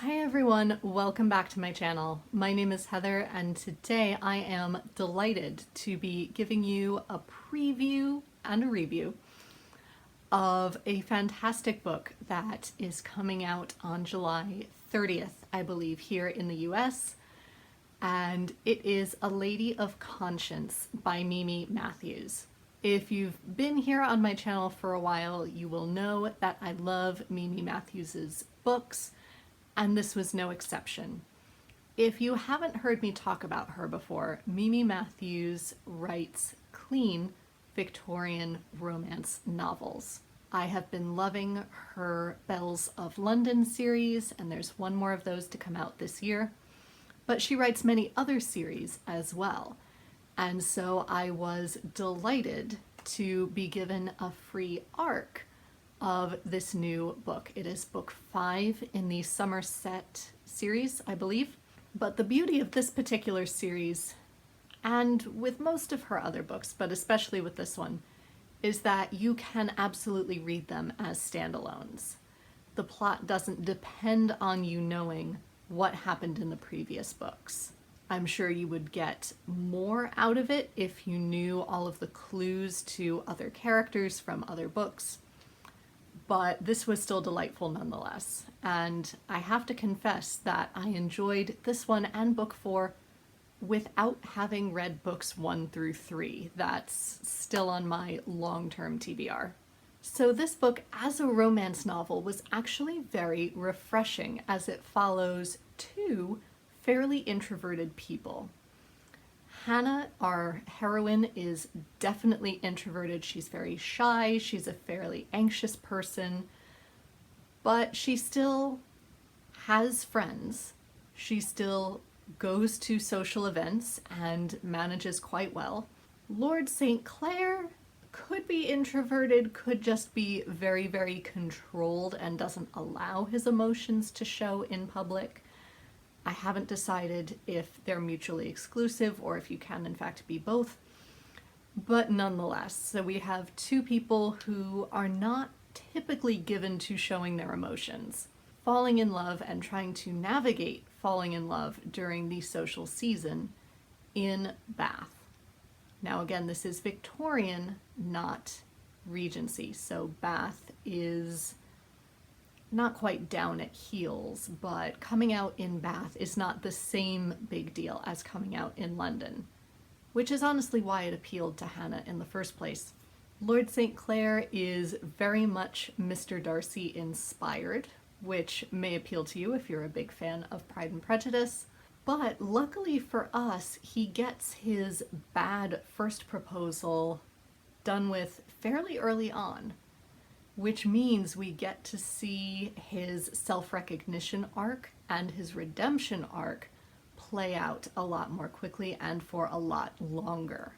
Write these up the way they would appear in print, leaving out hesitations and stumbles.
Hi everyone, welcome back to my channel. My name is Heather and today I am delighted to be giving you a preview and a review of a fantastic book that is coming out on July 30th, I believe, here in the US. And it is A Lady of Conscience by Mimi Matthews. If you've been here on my channel for a while, you will know that I love Mimi Matthews's books, and this was no exception. If you haven't heard me talk about her before, Mimi Matthews writes clean Victorian romance novels. I have been loving her Bells of London series, and there's one more of those to come out this year. But she writes many other series as well. And so I was delighted to be given a free ARC of this new book. It is book 5 in the Somerset series, I believe. But the beauty of this particular series, and with most of her other books, but especially with this one, is that you can absolutely read them as standalones. The plot doesn't depend on you knowing what happened in the previous books. I'm sure you would get more out of it if you knew all of the clues to other characters from other books. But this was still delightful nonetheless. And I have to confess that I enjoyed this one and book 4 without having read books 1 through 3. That's still on my long-term TBR. So this book, as a romance novel, was actually very refreshing as it follows two fairly introverted people. Hannah, our heroine, is definitely introverted. She's very shy. She's a fairly anxious person, but she still has friends. She still goes to social events and manages quite well. Lord St. Clair could be introverted, could just be very, very controlled and doesn't allow his emotions to show in public. I haven't decided if they're mutually exclusive or if you can in fact be both, but nonetheless, so we have two people who are not typically given to showing their emotions, falling in love and trying to navigate falling in love during the social season in Bath. Now again, this is Victorian, not Regency, so Bath is not quite down at heels, but coming out in Bath is not the same big deal as coming out in London, which is honestly why it appealed to Hannah in the first place. Lord St. Clair is very much Mr. Darcy inspired, which may appeal to you if you're a big fan of Pride and Prejudice, but luckily for us, he gets his bad first proposal done with fairly early on, which means we get to see his self-recognition arc and his redemption arc play out a lot more quickly and for a lot longer.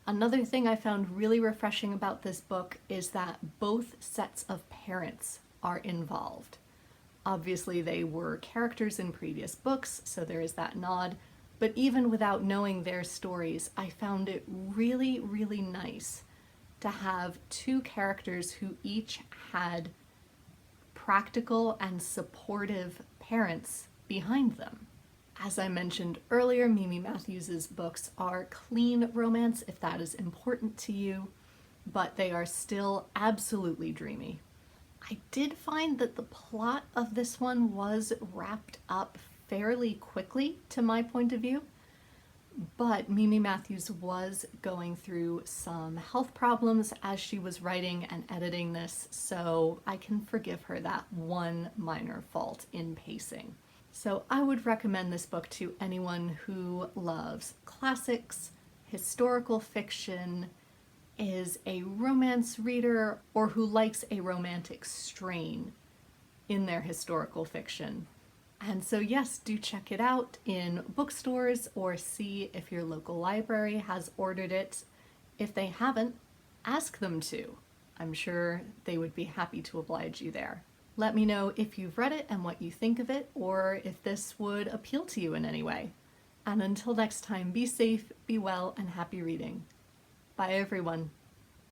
Another thing I found really refreshing about this book is that both sets of parents are involved. Obviously, they were characters in previous books, so there is that nod, but even without knowing their stories, I found it really, really nice to have two characters who each had practical and supportive parents behind them. As I mentioned earlier, Mimi Matthews's books are clean romance, if that is important to you, but they are still absolutely dreamy. I did find that the plot of this one was wrapped up fairly quickly, to my point of view. But Mimi Matthews was going through some health problems as she was writing and editing this, so I can forgive her that one minor fault in pacing. So I would recommend this book to anyone who loves classics, historical fiction, is a romance reader, or who likes a romantic strain in their historical fiction. And so yes, do check it out in bookstores or see if your local library has ordered it. If they haven't, ask them to. I'm sure they would be happy to oblige you there. Let me know if you've read it and what you think of it, or if this would appeal to you in any way. And until next time, be safe, be well, and happy reading. Bye everyone.